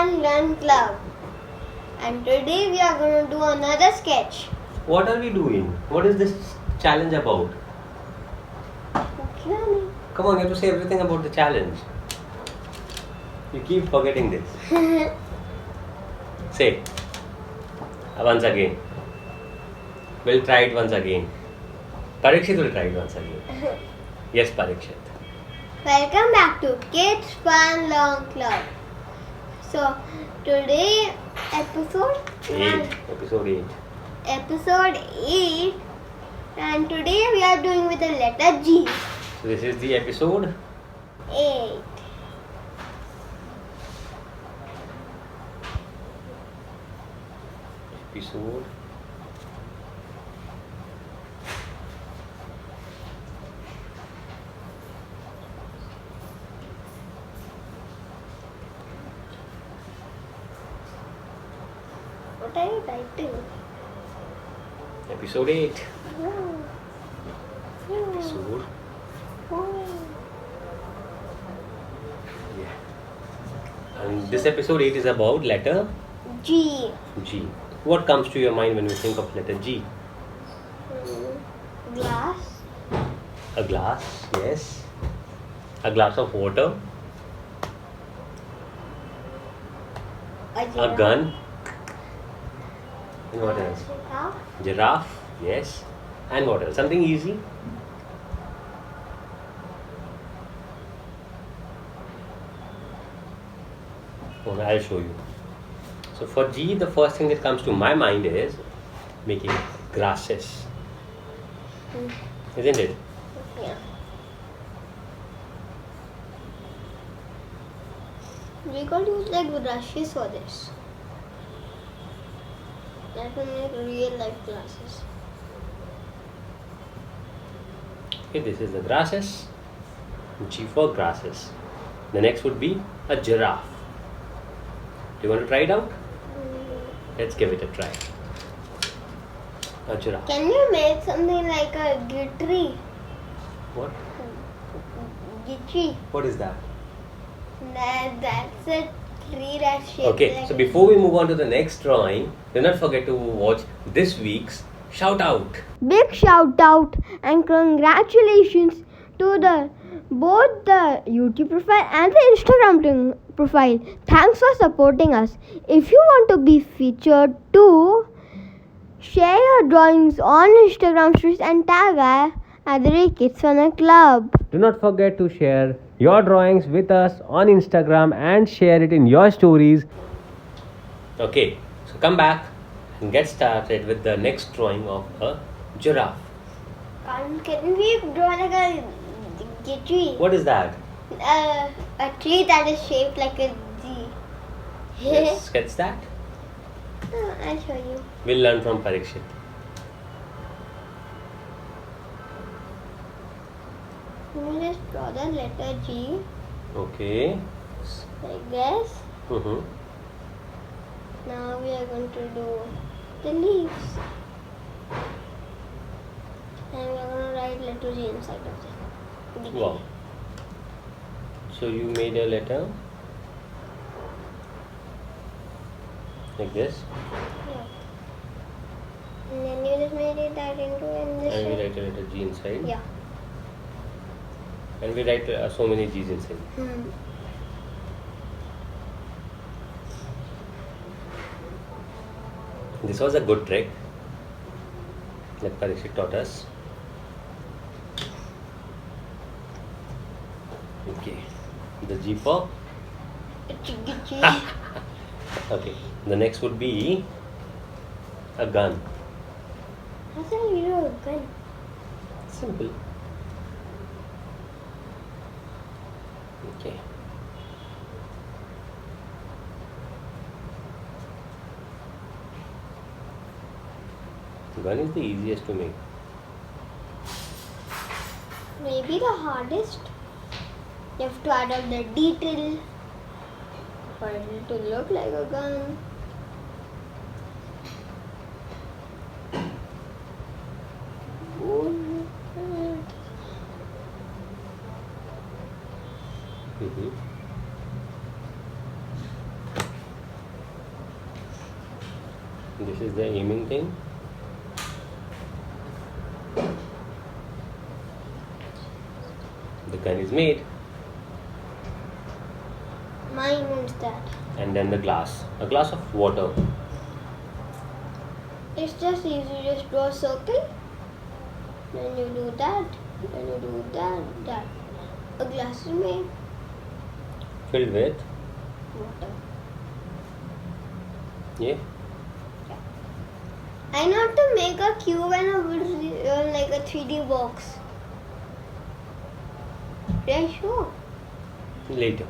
and Learn Club. And today we are going to do another sketch. What are we doing? What is this challenge about? Okay. Come on, you have to say everything about the challenge. You keep forgetting this. Say. Once again. We'll try it once again. Parikshit will try it once again. Yes, Parikshit. Welcome back to Kids Fun Learn Club. So, today episode 8. Episode 8. Episode 8, and today we are doing with the letter G. So this is the episode 8. Episode. What are you writing? Episode 8. Oh. Episode. Yeah. And this episode 8 is about letter G. G. What comes to your mind when you think of letter G? Glass. A glass, yes. A glass of water. A gun. And what else? Giraffe, yes. And what else? Something easy? Oh, I'll show you. So for G, the first thing that comes to my mind is making grasses. Isn't it? Yeah. We could use like brushes for this. That will make real life glasses. Okay, this is the grasses. G for grasses. The next would be a giraffe. Do you want to try it out? Let's give it a try. A giraffe. Can you make something like a glittery? What? Glittery. What is that? That's a tree that's shaped Okay, like so before we move on to the next drawing, do not forget to watch this week's shout out. Big shout out and congratulations to both the YouTube profile and the Instagram profile. Thanks for supporting us. If you want to be featured too, share your drawings on Instagram stories and tag us at the Kids Fun Club. Do not forget to share your drawings with us on Instagram and share it in your stories. Okay, so come back and get started with the next drawing of a giraffe. Can we draw like a tree? What is that? A tree that is shaped like a G. Let's sketch that. I'll show you. We'll learn from Parikshit. Let me just draw the letter G Okay. like this. Now we are going to do the leaves. And we are going to write letter G inside of it. Wow. So you made a letter like this, Yeah. And then you just made it that into in this and we shape. write a letter G inside. Yeah. And we write so many G's inside. This was a good trick that Parikshit taught us. Okay, the G for. Okay, the next would be a gun. How do you do a gun? Simple. Okay. Gun is the easiest to make. Maybe the hardest. You have to add all the detail for it to look like a gun. This is the aiming thing. The gun is made. Mine is that. And then the glass. A glass of water. It's just easy. You just draw a circle. Then you do that. Then you do that. A glass is made. Filled with Water. yeah. I know how to make a cube and like a 3D box. Yeah, sure. Later.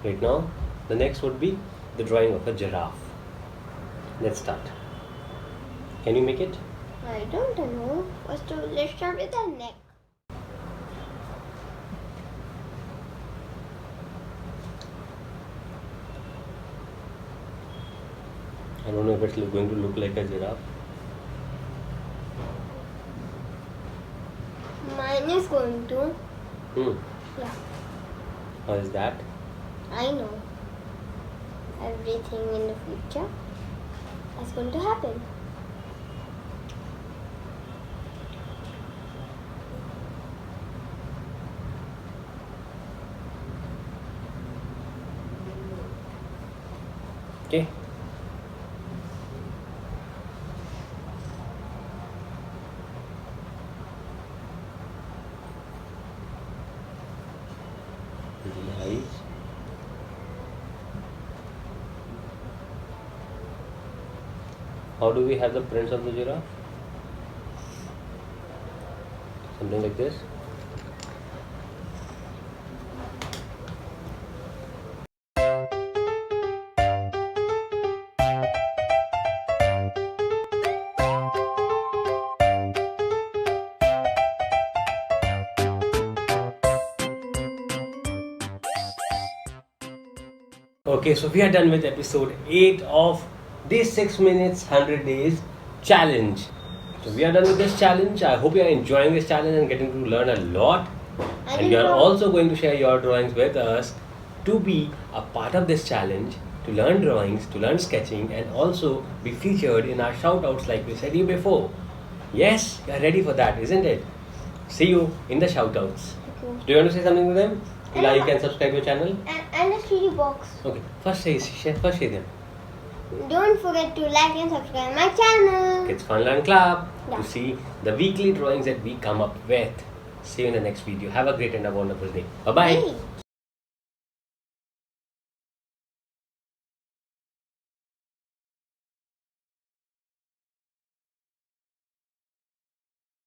Right now, the next would be the drawing of a giraffe. Let's start. Can you make it? I don't know. Let's start with the neck. I don't know if it's going to look like a giraffe. Mine is going to. Yeah, How is that? I know. Everything in the future is going to happen. Okay. Eyes. How do we have the prints of the giraffe? Something like this. Okay, so we are done with episode 8 of this 6 minutes 100 days challenge. So we are done with this challenge. I hope you are enjoying this challenge and getting to learn a lot. And you are also going to share your drawings with us to be a part of this challenge, to learn drawings, to learn sketching, and also be featured in our shoutouts like we said you before. Yes, you are ready for that, isn't it? See you in the shoutouts. Okay. Do you want to say something to them? Ila, you can subscribe your channel. And a 3D box. Okay, first say them. Don't forget to like and subscribe my channel. Kids Fun Learn Club Yeah. to see the weekly drawings that we come up with. See you in the next video. Have a great and a wonderful day. Bye bye. Hey.